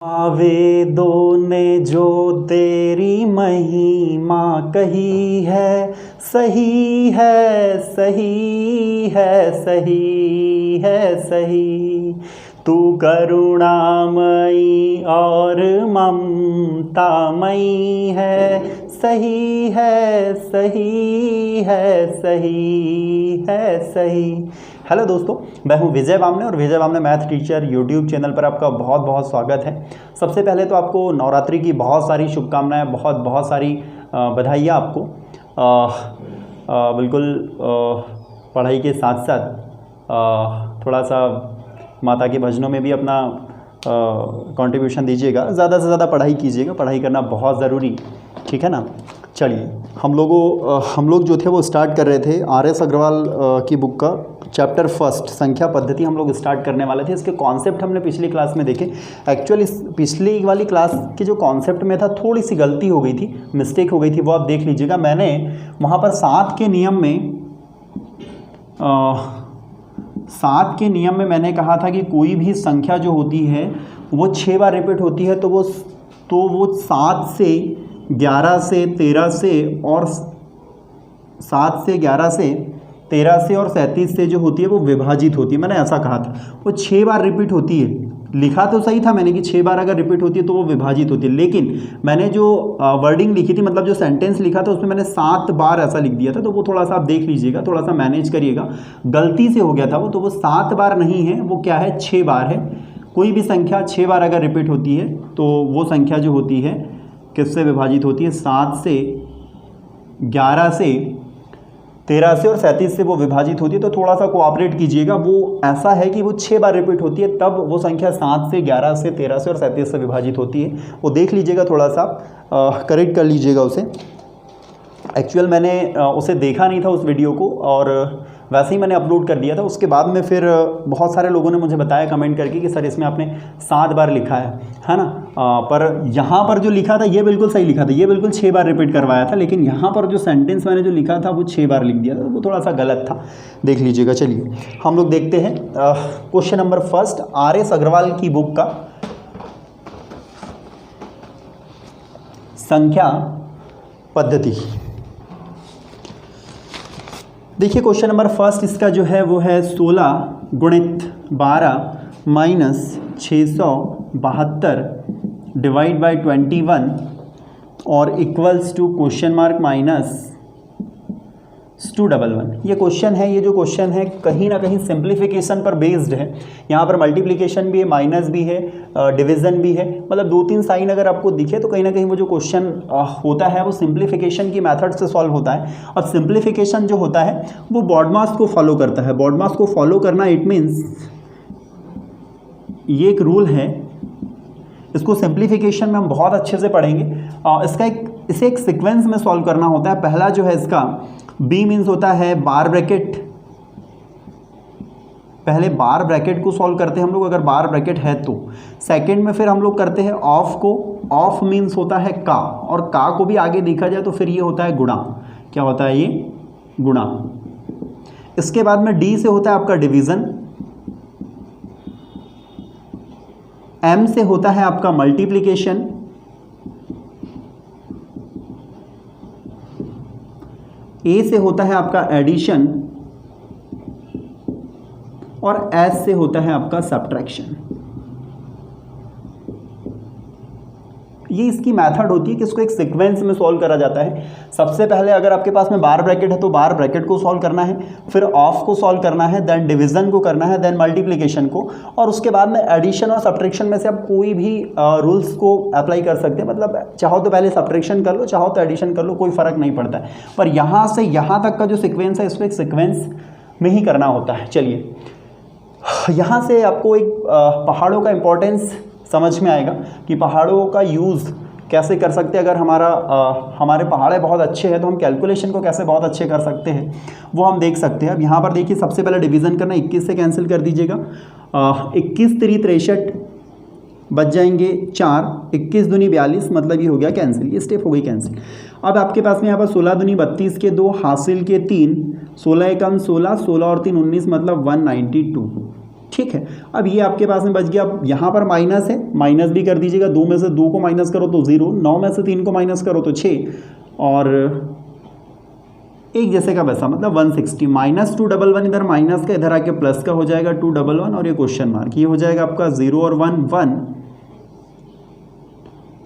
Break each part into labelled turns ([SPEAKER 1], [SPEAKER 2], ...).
[SPEAKER 1] वेदों ने जो तेरी महिमा कही है, सही है, सही है, सही है, सही। तू करुणामयी और ममतामयी है, सही है, सही है, सही है, सही। हेलो दोस्तों, मैं हूं विजय बामने और Vijay Bamne math teacher YouTube channel पर आपका बहुत बहुत स्वागत है। सबसे पहले तो आपको नवरात्रि की बहुत सारी शुभकामनाएं, बहुत बहुत सारी बधाइयाँ आपको। बिल्कुल पढ़ाई के साथ साथ थोड़ा सा माता के भजनों में भी अपना कंट्रीब्यूशन दीजिएगा। ज़्यादा से ज़्यादा पढ़ाई कीजिएगा, पढ़ाई करना बहुत ज़रूरी, ठीक है ना। चलिए, हम लोग जो थे वो स्टार्ट कर रहे थे आर.एस. अग्रवाल की बुक का चैप्टर फर्स्ट संख्या पद्धति हम लोग स्टार्ट करने वाले थे। इसके कॉन्सेप्ट हमने पिछली क्लास में देखे। एक्चुअली पिछली वाली क्लास के जो कॉन्सेप्ट में था थोड़ी सी गलती हो गई थी, मिस्टेक हो गई थी, वो आप देख लीजिएगा। मैंने वहाँ पर सात के नियम में मैंने कहा था कि कोई भी संख्या जो होती है वो 6 बार रिपीट होती है, तो वो 7 से 11 से 13 से और 7 से 11 से 13 से और 37 से जो होती है वो विभाजित होती है। मैंने ऐसा कहा था, वो 6 बार रिपीट होती है। लिखा तो सही था मैंने कि 6 बार अगर रिपीट होती है तो वो विभाजित होती है, लेकिन मैंने जो वर्डिंग लिखी थी, मतलब जो सेंटेंस लिखा था, उसमें मैंने 7 बार ऐसा लिख दिया था। तो वो थोड़ा सा आप देख लीजिएगा, थोड़ा सा मैनेज करिएगा। गलती से हो गया था वो, तो वो 7 बार नहीं है, वो क्या है, 6 बार है। कोई भी संख्या 6 बार अगर रिपीट होती है तो वो संख्या जो होती है किससे विभाजित होती है, 7 से 11 से 13 से और 37 से वो विभाजित होती है। तो थोड़ा सा कोऑपरेट कीजिएगा। वो ऐसा है कि वो 6 बार रिपीट होती है, तब वो संख्या 7 से 11 से 13 से और 37 से विभाजित होती है। वो देख लीजिएगा, थोड़ा सा करेक्ट कर लीजिएगा उसे। एक्चुअल मैंने उसे देखा नहीं था उस वीडियो को, और वैसे ही मैंने अपलोड कर दिया था। उसके बाद में फिर बहुत सारे लोगों ने मुझे बताया कमेंट करके कि सर इसमें आपने 7 बार लिखा है ना। पर यहाँ पर जो लिखा था ये बिल्कुल सही लिखा था, ये बिल्कुल 6 बार रिपीट करवाया था, लेकिन यहाँ पर जो सेंटेंस मैंने जो लिखा था वो 6 बार लिख दिया था, वो थोड़ा सा गलत था, देख लीजिएगा। चलिए हम लोग देखते हैं question number first R S. Agarwal की बुक का संख्या पद्धति। देखिए क्वेश्चन नंबर फर्स्ट इसका जो है वो है 16 गुणित 12 माइनस 672 डिवाइड बाई 21 और equals to question mark minus 211। ये क्वेश्चन है, ये जो क्वेश्चन है कहीं ना कहीं सिंप्लीफिकेशन पर बेस्ड है। यहाँ पर मल्टीप्लिकेशन भी है, माइनस भी है, डिवीज़न भी है, मतलब 2-3 साइन अगर आपको दिखे तो कहीं ना कहीं वो जो क्वेश्चन होता है वो सिंप्लीफिकेशन की मेथड से सॉल्व होता है। और सिंप्लीफिकेशन जो होता है वो BODMAS को फॉलो करता है। BODMAS को फॉलो करना इट मीन्स ये एक रूल है, इसको सिंप्लीफिकेशन में हम बहुत अच्छे से पढ़ेंगे। इसे एक सीक्वेंस में सॉल्व करना होता है। पहला जो है इसका बी मीन्स होता है बार ब्रैकेट। पहले बार ब्रैकेट को सॉल्व करते हैं हम लोग, अगर बार ब्रैकेट है तो। सेकंड में फिर हम लोग करते हैं ऑफ को। ऑफ मीन्स होता है का, और का को भी आगे देखा जाए तो फिर ये होता है गुणा। क्या होता है ये, गुणा। इसके बाद में डी से होता है आपका डिवीजन। एम से होता है आपका मल्टीप्लिकेशन। ए से होता है आपका एडिशन, और एस से होता है आपका सब्ट्रैक्शन। ये इसकी मेथड होती है कि इसको एक सीक्वेंस में सॉल्व करा जाता है। सबसे पहले अगर आपके पास में बार ब्रैकेट है तो बार ब्रैकेट को सॉल्व करना है, फिर ऑफ को सॉल्व करना है, देन डिवीजन को करना है, देन मल्टीप्लिकेशन को, और उसके बाद में एडिशन और सब्ट्रैक्शन में से आप कोई भी रूल्स को अप्लाई कर सकते हैं। मतलब चाहो तो पहले सब्ट्रैक्शन कर लो, चाहो तो एडिशन कर लो, कोई फ़र्क नहीं पड़ता है। पर यहाँ से यहाँ तक का जो सीक्वेंस है इसको एक सीक्वेंस में ही करना होता है। चलिए, यहाँ से आपको एक पहाड़ों का इम्पोर्टेंस समझ में आएगा कि पहाड़ों का यूज़ कैसे कर सकते हैं। अगर हमारे पहाड़े बहुत अच्छे हैं तो हम कैलकुलेशन को कैसे बहुत अच्छे कर सकते हैं वो हम देख सकते हैं। अब यहाँ पर देखिए, सबसे पहले डिवीज़न करना, 21 से कैंसिल कर दीजिएगा। 21 3 63 बच जाएंगे 4, 21 दूनी 42, मतलब ये हो गया कैंसिल, ये स्टेप हो गई कैंसिल। अब आपके पास में यहाँ पर 16 दूनी 32 के 2, हासिल के 3, 16 एकम 16, 16 और 3 19, मतलब 192। ठीक है। अब ये आपके पास में बच गया। अब यहाँ पर माइनस है, माइनस भी कर दीजिएगा। 2 में से 2 को माइनस करो तो 0, 9 में से 3 को माइनस करो तो 6, और एक जैसे का वैसा, मतलब 160। -211 इधर माइनस का, इधर आके प्लस का हो जाएगा 211, और ये क्वेश्चन मार्क। ये हो जाएगा आपका 0 और 1 1,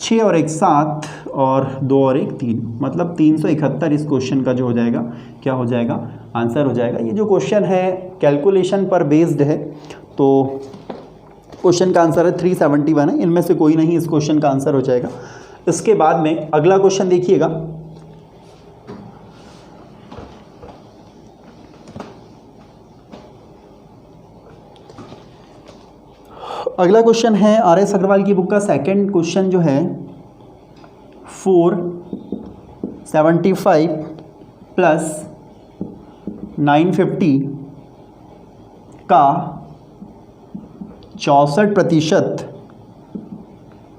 [SPEAKER 1] 6 और 1 7, और 2 और 1 3, मतलब 371 इस क्वेश्चन का जो हो जाएगा, क्या हो जाएगा, आंसर हो जाएगा। ये जो क्वेश्चन है कैलकुलेशन पर बेस्ड है, तो क्वेश्चन का आंसर है 371 है, इनमें से कोई नहीं इस क्वेश्चन का आंसर हो जाएगा। इसके बाद में अगला क्वेश्चन देखिएगा। अगला क्वेश्चन है आर.एस. अग्रवाल की बुक का सेकंड क्वेश्चन जो है 475 प्लस 950 का 64%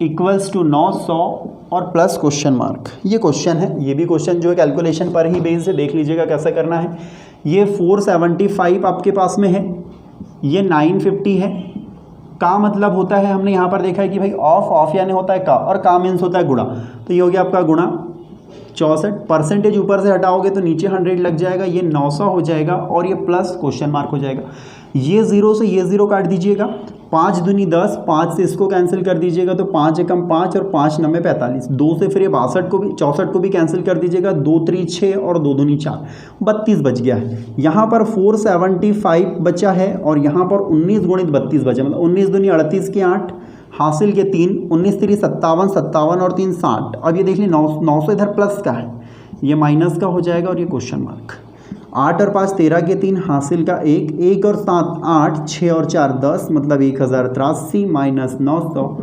[SPEAKER 1] इक्वल्स टू 900 और प्लस क्वेश्चन मार्क। ये क्वेश्चन है, ये भी क्वेश्चन जो है कैलकुलेशन पर ही बेस्ड है। देख लीजिएगा कैसे करना है। ये 475 आपके पास में है, ये 950 है। का मतलब होता है, हमने यहाँ पर देखा है कि भाई ऑफ यानी होता है का, और का मीन्स होता है गुणा। तो ये हो गया आपका गुणा 64, परसेंटेज ऊपर से हटाओगे तो नीचे 100 लग जाएगा, ये 900 हो जाएगा, और ये प्लस क्वेश्चन मार्क हो जाएगा। ये 0 से ये 0 काट दीजिएगा, 5 दूनी 10, 5 से इसको कैंसिल कर दीजिएगा तो 5 एकम 5 और 5 9 45, 2 से फिर ये 64 को भी कैंसिल कर दीजिएगा, 2 3 6 और 2 दूनी 4, 32 बच गया है। यहाँ पर 475 बचा है, और यहाँ पर 19 गुणित 32 बचा, मतलब 19 दूनी 38 के 8, हासिल के 3, 19 3 57, 57 और 3 60। अब ये देख लीजिए 900 इधर प्लस का है, ये माइनस का हो जाएगा, और ये क्वेश्चन मार्क। 8 और 5 13 के 3, हासिल का 1, 1 और 7 8, 6 और 4 10, मतलब 1083 minus 900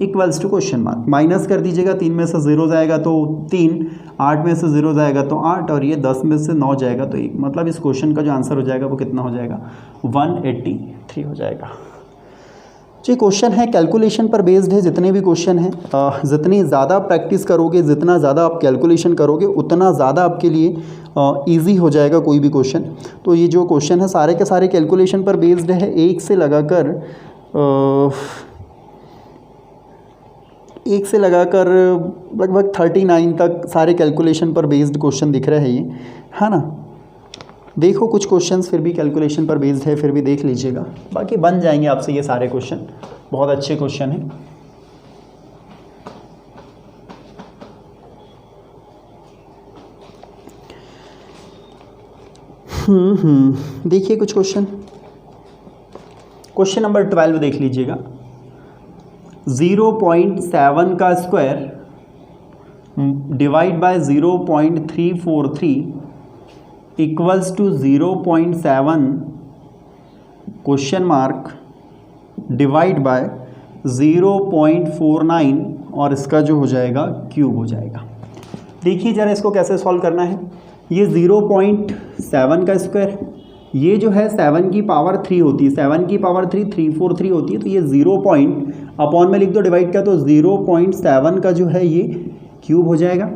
[SPEAKER 1] equals to question mark. Minus कर दीजिएगा, 3 में से 0 जाएगा तो 3, 8 में से 0 जाएगा तो 8, और ये 10 में से 9 जाएगा तो 1, मतलब इस क्वेश्चन का जो आंसर हो जाएगा वो कितना हो जाएगा, 183 हो जाएगा। जो क्वेश्चन है कैलकुलेशन पर बेस्ड है। जितने भी क्वेश्चन हैं, जितनी ज़्यादा प्रैक्टिस करोगे, जितना ज़्यादा आप कैलकुलेशन करोगे, उतना ज़्यादा आपके लिए इजी हो जाएगा कोई भी क्वेश्चन। तो ये जो क्वेश्चन है सारे के सारे कैलकुलेशन पर बेस्ड है। एक से लगाकर लगभग 39 तक सारे कैलकुलेशन पर बेस्ड क्वेश्चन दिख रहे हैं ये, है ना। देखो कुछ क्वेश्चंस फिर भी कैलकुलेशन पर बेस्ड है, फिर भी देख लीजिएगा, बाकी बन जाएंगे आपसे ये सारे क्वेश्चन। बहुत अच्छे क्वेश्चन हैं। देखिए कुछ क्वेश्चन। क्वेश्चन नंबर 12 देख लीजिएगा। 0.7 का square divide by 0.343 equals to 0.7 question mark divide by 0.49, और इसका जो हो जाएगा क्यूब हो जाएगा। देखिए ज़रा इसको कैसे सॉल्व करना है। ये 0.7 का स्क्वायर है, ये जो है 7 की पावर 3 होती है, 7 की पावर 343 होती है, तो ये 0 पॉइंट अपॉन में लिख दो डिवाइड का, तो 0.7 का जो है ये क्यूब हो जाएगा।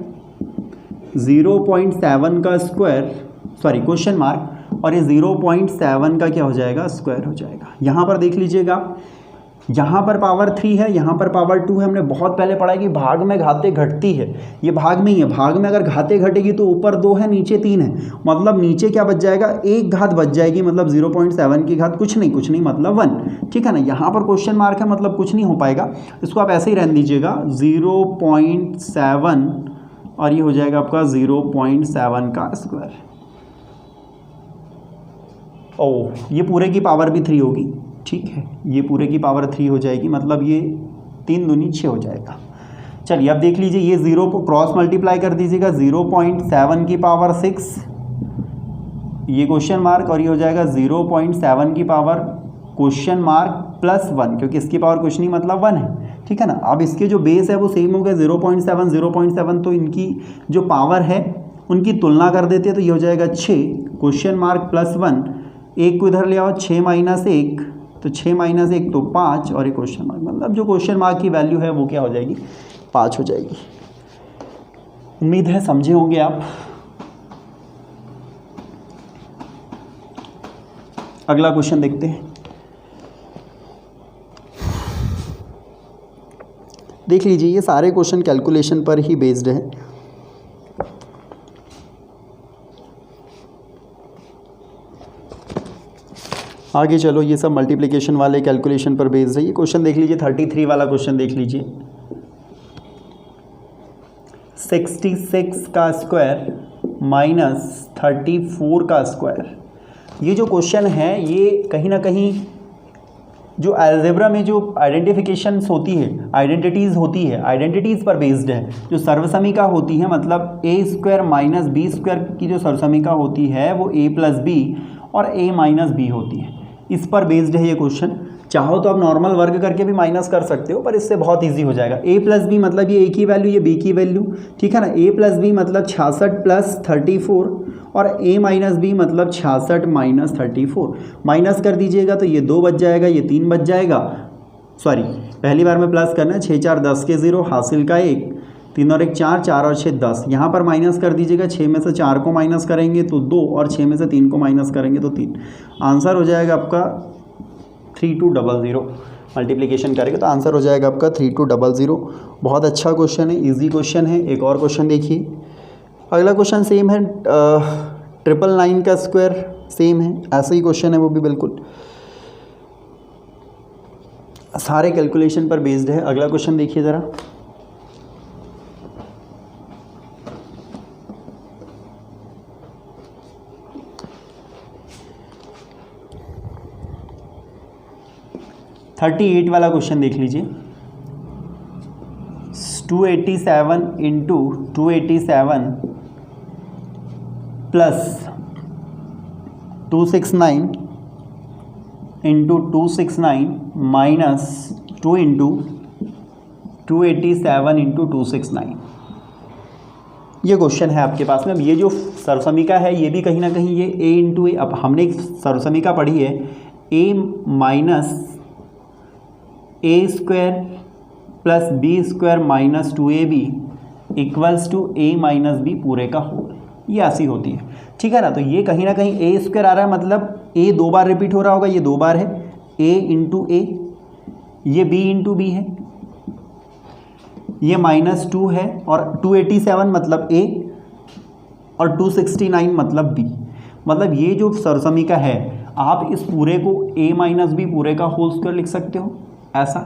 [SPEAKER 1] 0.7 का स्क्वायर, सॉरी क्वेश्चन मार्क, और ये 0.7 का क्या हो जाएगा, स्क्वायर हो जाएगा। यहाँ पर देख लीजिएगा, यहाँ पर पावर 3 है, यहाँ पर पावर 2 है। हमने बहुत पहले पढ़ा है कि भाग में घाते घटती है, ये भाग में ही है। भाग में अगर घाते घटेगी तो ऊपर 2 है नीचे 3 है, मतलब नीचे क्या बच जाएगा, एक घात बच जाएगी, मतलब 0.7 की घात कुछ नहीं मतलब 1, ठीक है ना। यहाँ पर क्वेश्चन मार्क है, मतलब कुछ नहीं हो पाएगा, इसको आप ऐसे ही रहने दीजिएगा 0.7, और ये हो जाएगा आपका 0.7 का स्क्वायर। ओह, ये पूरे की पावर भी 3 होगी, ठीक है, ये पूरे की पावर 3 हो जाएगी, मतलब ये 3 दूनी 6 हो जाएगा। चलिए अब देख लीजिए, ये 0 को क्रॉस मल्टीप्लाई कर दीजिएगा, 0.7 की पावर 6, ये क्वेश्चन मार्क, और ये हो जाएगा 0.7 की पावर क्वेश्चन मार्क प्लस 1, क्योंकि इसकी पावर कुछ नहीं मतलब 1 है, ठीक है ना। अब इसके जो बेस है वो सेम हो गया 0.7, तो इनकी जो पावर है उनकी तुलना कर देते हैं, तो ये हो जाएगा 6 क्वेश्चन मार्क प्लस 1, एक को इधर ले आओ, 6 माइनस 1, तो 6 माइनस 1 तो 5, और एक क्वेश्चन मार्क, मतलब जो क्वेश्चन मार्क की वैल्यू है वो क्या हो जाएगी, 5 हो जाएगी। उम्मीद है समझे होंगे आप। अगला क्वेश्चन देखते हैं। देख लीजिए ये सारे क्वेश्चन कैलकुलेशन पर ही बेस्ड है। आगे चलो, ये सब मल्टीप्लिकेशन वाले कैलकुलेशन पर बेस्ड है। ये क्वेश्चन देख लीजिए, 33 वाला क्वेश्चन देख लीजिए। 66 का स्क्वायर माइनस 34 का स्क्वायर। ये जो क्वेश्चन है ये कहीं ना कहीं जो अलजेब्रा में जो आइडेंटिफिकेशंस होती है, आइडेंटिटीज़ होती है, आइडेंटिटीज़ पर बेस्ड है। जो सर्वसमीका होती है, मतलब ए स्क्वायर माइनस बी स्क्वायर की जो सर्वसमीका होती है वो ए प्लस बी और ए माइनस बी होती है। इस पर बेस्ड है ये क्वेश्चन। चाहो तो आप नॉर्मल वर्ग करके भी माइनस कर सकते हो, पर इससे बहुत इजी हो जाएगा। ए प्लस बी मतलब ये ए की वैल्यू, ये बी की वैल्यू, ठीक है ना। ए प्लस बी मतलब 66 प्लस 34 और ए माइनस बी मतलब 66 माइनस 34। माइनस कर दीजिएगा तो ये 2 बच जाएगा, ये 3 बच जाएगा। सॉरी, पहली बार में प्लस करना है। 6 4 10 के 0, हासिल का 1, 3 और 1 4, 4 और 6 10। यहाँ पर माइनस कर दीजिएगा। 6 में से 4 को माइनस करेंगे तो 2 और 6 में से 3 को माइनस करेंगे तो 3। आंसर हो जाएगा आपका 3200। मल्टीप्लिकेशन करेंगे तो आंसर हो जाएगा आपका 3200। बहुत अच्छा क्वेश्चन है, इजी क्वेश्चन है। एक और क्वेश्चन देखिए। अगला क्वेश्चन सेम है, 999 का स्क्वायर सेम है, ऐसा ही क्वेश्चन है वो भी, बिल्कुल सारे कैलकुलेशन पर बेस्ड है। अगला क्वेश्चन देखिए ज़रा। थर्टी 38 वाला क्वेश्चन देख लीजिए। 287 into 287 plus 269 into 269 minus 2 into 287 into 269। ये क्वेश्चन है आपके पास में। अब ये जो सर्वसमीका है ये भी कहीं ना कहीं ये a इंटू ए, अब हमने एक सर्वसमीका पढ़ी है, a minus A square plus B square minus 2ab equals to A minus B पूरे का होल। ये ऐसी होती है, ठीक है ना। तो ये कहीं ना कहीं ए स्क्वायर आ रहा है, मतलब ए 2 बार रिपीट हो रहा होगा, ये 2 बार है, ए इंटू ए, ये बी इंटू बी है, ये माइनस 2 है, और 287 मतलब ए और 269 मतलब बी। मतलब ये जो सर्वसमीका है, आप इस पूरे को ए माइनस बी पूरे का होल स्क्वायर लिख सकते हो ऐसा,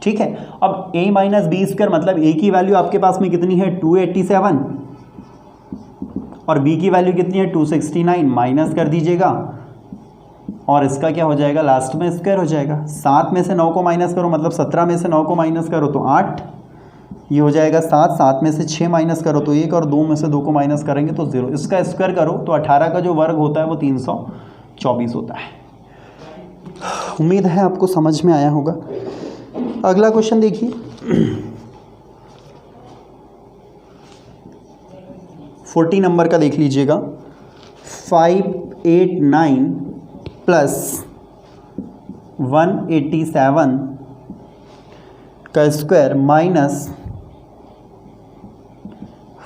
[SPEAKER 1] ठीक है। अब a माइनस बी स्क्वायर मतलब a की वैल्यू आपके पास में कितनी है 287 और b की वैल्यू कितनी है 269, माइनस कर दीजिएगा और इसका क्या हो जाएगा, लास्ट में स्क्वायर हो जाएगा। 7 में से 9 को माइनस करो, मतलब 17 में से 9 को माइनस करो तो 8, ये हो जाएगा 7। 7 में से 6 माइनस करो तो 1 और 2 में से 2 को माइनस करेंगे तो 0। इसका स्क्वायर करो तो 18 का जो वर्ग होता है वो 324 होता है। उम्मीद है आपको समझ में आया होगा। अगला क्वेश्चन देखिए। 40 नंबर का देख लीजिएगा। 589 प्लस 187 का स्क्वायर माइनस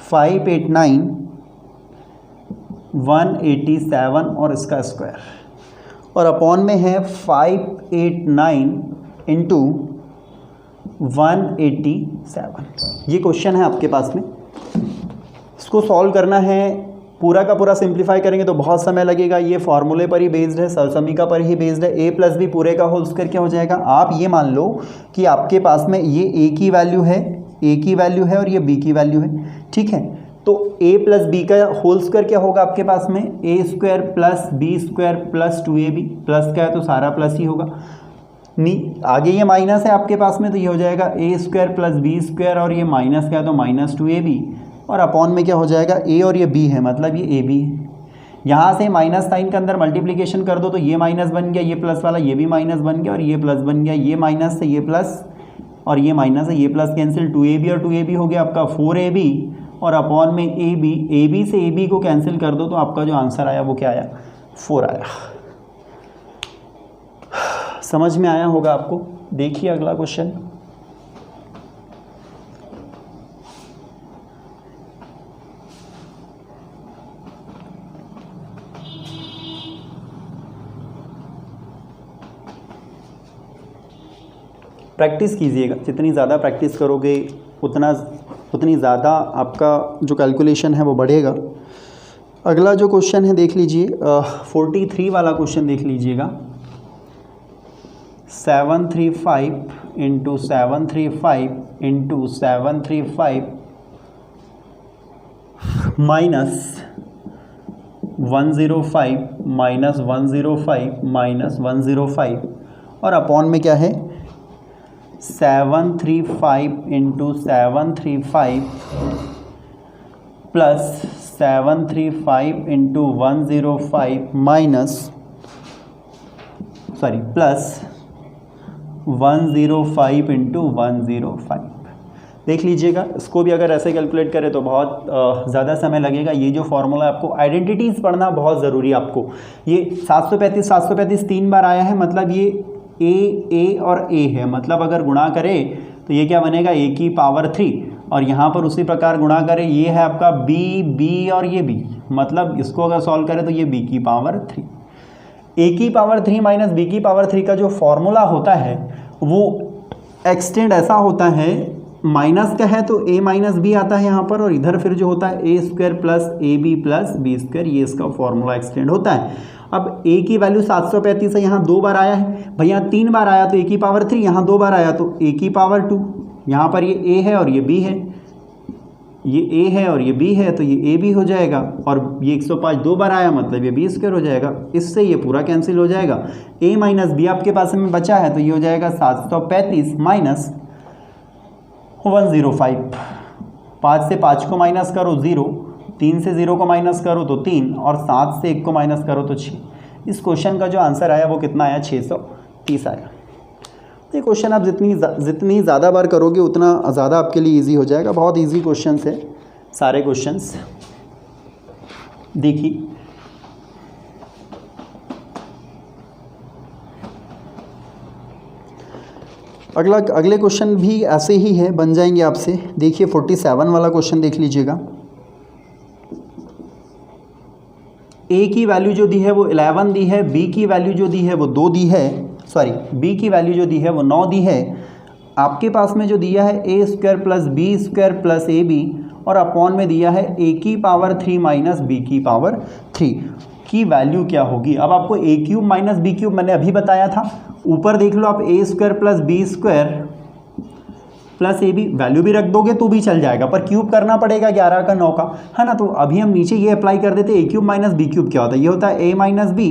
[SPEAKER 1] 589 187 और इसका स्क्वायर, और अपॉन में है 589 इंटू 187। ये क्वेश्चन है आपके पास में। इसको सॉल्व करना है, पूरा का पूरा सिंप्लीफाई करेंगे तो बहुत समय लगेगा। ये फॉर्मूले पर ही बेस्ड है, सर्वसमीका पर ही बेस्ड है। a प्लस बी पूरे का होल स्क्वायर क्या हो जाएगा, आप ये मान लो कि आपके पास में ये a की वैल्यू है, a की वैल्यू है और ये b की वैल्यू है, ठीक है। तो a प्लस बी का होल स्क्वायर क्या होगा आपके पास में, a square plus B square plus 2ab, plus का है तो सारा प्लस ही होगा। आगे ये माइनस है आपके पास में तो ये हो जाएगा a square plus B square और ये माइनस का है तो माइनस 2ab, और अपॉन में क्या हो जाएगा a और ये b है, मतलब ये ab है। यहाँ से माइनस साइन के अंदर मल्टीप्लिकेशन कर दो तो ये माइनस बन गया, ये प्लस वाला ये भी माइनस बन गया और ये प्लस बन गया। ये माइनस से ये प्लस और ये माइनस है, ये प्लस कैंसिल, 2ab और 2ab हो गया आपका 4ab, और अपॉन में ab से ab को कैंसिल कर दो तो आपका जो आंसर आया वो क्या आया, 4 आया। समझ में आया होगा आपको। देखिए अगला क्वेश्चन। प्रैक्टिस कीजिएगा, जितनी ज़्यादा प्रैक्टिस करोगे उतनी ज़्यादा आपका जो कैलकुलेशन है वो बढ़ेगा। अगला जो क्वेश्चन है देख लीजिए, 43 वाला क्वेश्चन देख लीजिएगा। 735 into 735 into 735 minus 105 minus 105 minus 105 और अपॉन में क्या है 735 into 735 plus 735 into 105 minus plus 105 into 105। देख लीजिएगा, इसको भी अगर ऐसे कैलकुलेट करें तो बहुत ज़्यादा समय लगेगा। ये जो फॉर्मूला है आपको आइडेंटिटीज़ पढ़ना बहुत ज़रूरी है आपको। ये 735 3 बार आया है, मतलब ये ए और ए है, मतलब अगर गुणा करें तो ये क्या बनेगा a की पावर 3 और यहाँ पर उसी प्रकार गुणा करें ये है आपका b और ये b, मतलब इसको अगर सॉल्व करें तो ये b की पावर 3। a की पावर 3 माइनस b की पावर 3 का जो फॉर्मूला होता है वो एक्सटेंड ऐसा होता है, माइनस का है तो a माइनस बी आता है यहाँ पर, और इधर फिर जो होता है a square plus A B plus B square, ये इसका फॉर्मूला एक्सटेंड होता है। अब a की वैल्यू 735 है, यहाँ 2 बार आया है भैया, 3 बार आया तो a की पावर 3, यहाँ 2 बार आया तो a की पावर 2, यहाँ पर ये a है और ये b है, ये a है और ये b है तो ये a भी हो जाएगा, और ये 105 2 बार आया मतलब ये b स्क्वायर हो जाएगा। इससे ये पूरा कैंसिल हो जाएगा। a माइनस बी आपके पास में बचा है तो ये हो जाएगा 735 माइनस 105। 5 से 5 को माइनस करो 0, 3 से 0 को माइनस करो तो 3 और 7 से 1 को माइनस करो तो 6। इस क्वेश्चन का जो आंसर आया वो कितना आया 630 आया। तो ये क्वेश्चन आप जितनी ज़्यादा बार करोगे उतना ज़्यादा आपके लिए इजी हो जाएगा। बहुत इजी क्वेश्चंस है सारे क्वेश्चंस। देखिए अगले क्वेश्चन भी ऐसे ही है, बन जाएंगे आपसे। देखिए 47 वाला क्वेश्चन देख लीजिएगा। a की वैल्यू जो दी है वो 11 दी है, b की वैल्यू जो दी है वो 2 दी है, b की वैल्यू जो दी है वो 9 दी है। आपके पास में जो दिया है a square plus B square plus A B, और अपॉन में दिया है a की पावर 3 माइनस b की पावर 3 की वैल्यू क्या होगी। अब आपको a cube minus B cube मैंने अभी बताया था, ऊपर देख लो आप a square plus B square plus A B, value भी रख दोगे तो भी चल जाएगा, पर क्यूब करना पड़ेगा 11 का 9 का, है ना। तो अभी हम नीचे ये अप्लाई कर देते, a cube minus B cube क्या होता है, ये होता है a माइनस बी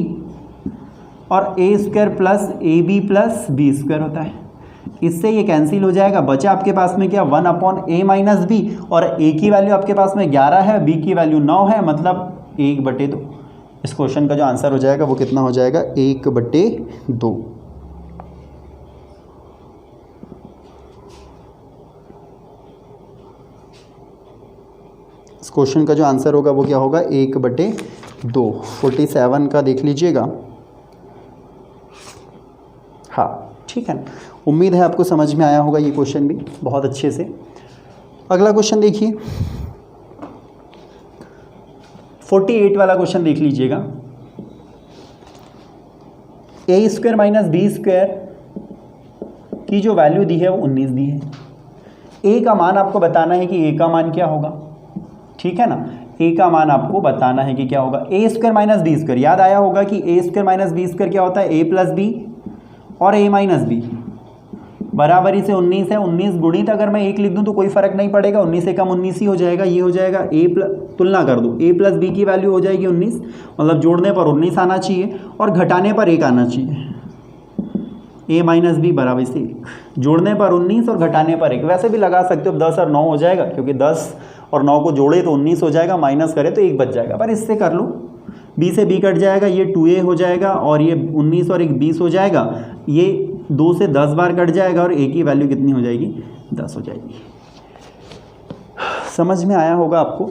[SPEAKER 1] और a square plus A B plus B square होता है। इससे ये कैंसिल हो जाएगा, बचा आपके पास में क्या 1 अपॉन a माइनस बी, और a की वैल्यू आपके पास में 11 है, b की वैल्यू 9 है, मतलब 1/2। इस क्वेश्चन का जो आंसर हो जाएगा वो कितना हो जाएगा 1/2। इस क्वेश्चन का जो आंसर होगा वो क्या होगा 1/2। 47 का देख लीजिएगा। हाँ ठीक है ना, उम्मीद है आपको समझ में आया होगा ये क्वेश्चन भी बहुत अच्छे से। अगला क्वेश्चन देखिए 48 वाला क्वेश्चन देख लीजिएगा। a square minus B square की जो वैल्यू दी है वो 19 दी है। a का मान आपको बताना है कि a का मान क्या होगा, ठीक है ना। a का मान आपको बताना है कि क्या होगा। a square minus B square, याद आया होगा कि a square minus B square क्या होता है, a प्लस बी और a माइनस बी बराबरी से 19 है। 19 गुणित अगर मैं 1 लिख दूं तो कोई फर्क नहीं पड़ेगा, 19 से कम 19 ही हो जाएगा। ये हो जाएगा तुलना कर दो, a प्लस बी की वैल्यू हो जाएगी 19, मतलब जोड़ने पर 19 आना चाहिए और घटाने पर 1 आना चाहिए। a माइनस बी बराबर से 1, जोड़ने पर 19 और घटाने पर 1। वैसे भी लगा सकते हो 10 और 9 हो जाएगा, क्योंकि 10 और 9 को जोड़े तो 19 हो जाएगा, माइनस करे तो 1 बच जाएगा, पर इससे कर लो। b से b कट जाएगा, ये 2a हो जाएगा और ये 19 और 1 20 हो जाएगा। ये 2 से 10 बार कट जाएगा और a की वैल्यू कितनी हो जाएगी 10 हो जाएगी। समझ में आया होगा आपको।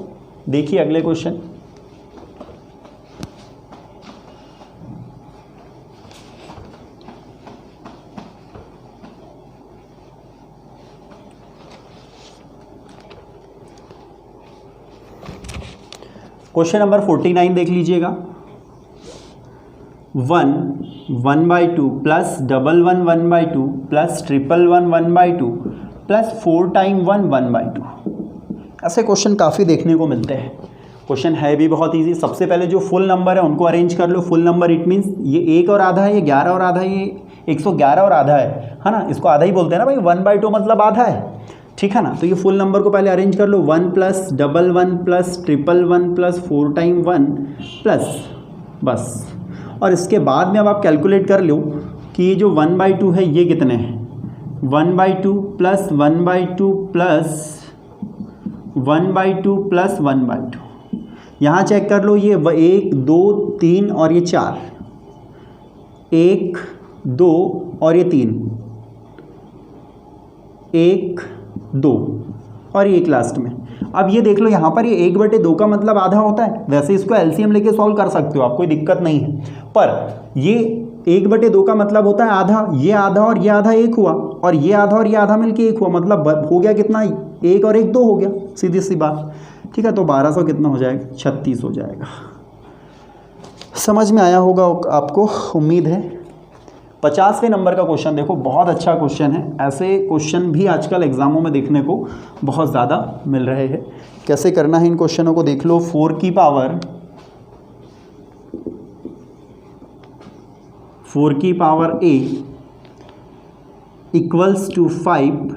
[SPEAKER 1] देखिए अगले क्वेश्चन। क्वेश्चन नंबर 49 देख लीजिएगा। 1/2 plus double 1/2 plus triple 1/2 plus 4 time 1/2। ऐसे क्वेश्चन काफ़ी देखने को मिलते हैं। क्वेश्चन है भी बहुत इजी। सबसे पहले जो फुल नंबर है उनको अरेंज कर लो। फुल नंबर इट मीन्स ये 1 और आधा है, ये 11 और आधा है, ये 111 और आधा है ना। इसको आधा ही बोलते हैं ना भाई, 1/2 मतलब आधा है, ठीक है ना। तो ये फुल नंबर को पहले अरेंज कर लो। 1 plus double 1 plus triple 1 plus 4 time 1 plus बस। और इसके बाद में अब आप कैलकुलेट कर लो कि ये जो 1/2 है ये कितने हैं। 1/2 प्लस 1/2 प्लस 1/2 प्लस 1/2। यहाँ चेक कर लो, ये 1 2 3 और ये 4, 1 2 और ये 3, 1 2 और ये 1 लास्ट में। अब ये देख लो यहाँ पर ये 1/2 का मतलब आधा होता है। वैसे इसको एलसीएम लेके सॉल्व कर सकते हो आप, कोई दिक्कत नहीं है। पर ये 1/2 का मतलब होता है आधा। ये आधा और ये आधा एक हुआ, और ये आधा और ये आधा मिलके एक हुआ, मतलब हो गया कितना, 1 और 1 2 हो गया, सीधी सी बात, ठीक है। तो 1200 कितना हो जाएगा, 36 हो जाएगा। समझ में आया होगा आपको, उम्मीद है। 50वें नंबर का क्वेश्चन देखो, बहुत अच्छा क्वेश्चन है। ऐसे क्वेश्चन भी आजकल एग्जामों में देखने को बहुत ज़्यादा मिल रहे हैं। कैसे करना है इन क्वेश्चनों को देख लो। 4 की पावर a इक्वल्स टू 5,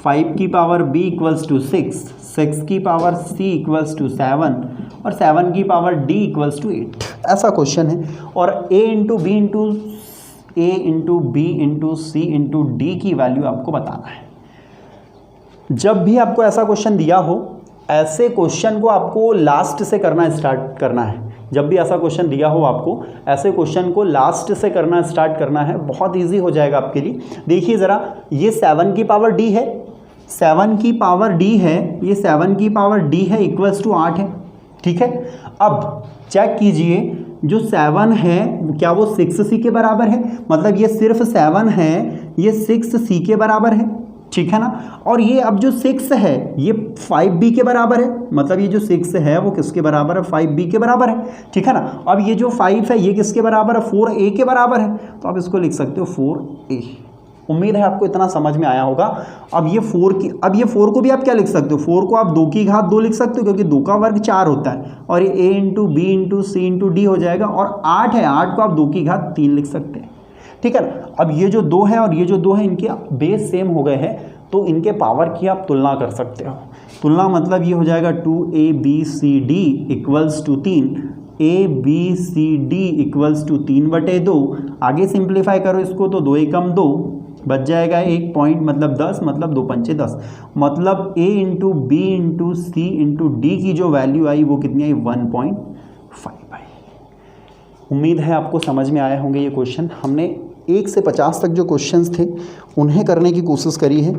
[SPEAKER 1] 5 की पावर b इक्वल्स टू 6, 6 की पावर c इक्वल्स टू 7 और 7 की पावर d इक्वल्स टू 8। ऐसा क्वेश्चन है। और a into b into c into d की वैल्यू आपको बताना है। जब भी आपको ऐसा क्वेश्चन दिया हो, ऐसे क्वेश्चन को आपको लास्ट से करना स्टार्ट करना है। जब भी ऐसा क्वेश्चन दिया हो आपको, ऐसे क्वेश्चन को लास्ट से करना स्टार्ट करना है, बहुत इजी हो जाएगा आपके लिए। देखिए ज़रा, ये 7 की पावर d है, 7 की पावर d है, ये 7 की पावर d है इक्वल्स टू 8 है, ठीक है। अब चेक कीजिए, जो 7 है क्या वो 6c के बराबर है, मतलब ये सिर्फ 7 है, ये 6c के बराबर है, ठीक है ना। और ये अब जो 6 है ये 5b के बराबर है, मतलब ये जो 6 है वो किसके बराबर है, 5b के बराबर है, ठीक है ना। अब ये जो 5 है ये किसके बराबर है, 4a के बराबर है, तो आप इसको लिख सकते हो 4a। उम्मीद है आपको इतना समझ में आया होगा। अब ये 4 को भी आप क्या लिख सकते हो, 4 को आप 2 की घात 2 लिख सकते हो, क्योंकि 2 का वर्ग 4 होता है, और ये a into B into C into D हो जाएगा। और 8 है, 8 को आप 2 की घात 3 लिख सकते हैं, ठीक है ना। अब ये जो 2 है और ये जो 2 है, इनके बेस सेम हो गए हैं, तो इनके पावर की आप तुलना कर सकते हो। तुलना मतलब ये हो जाएगा 2abcd equals to 3, abcd equals to 3/2। आगे सिंप्लीफाई करो इसको तो 2 एकम 2 बच जाएगा 1 पॉइंट, मतलब 10, मतलब 2 पंचे 10, मतलब a into B into C into D की जो वैल्यू आई वो कितनी आई, 1.5 आई। उम्मीद है आपको समझ में आए होंगे ये क्वेश्चन। हमने 1 से 50 तक जो क्वेश्चंस थे उन्हें करने की कोशिश करी है।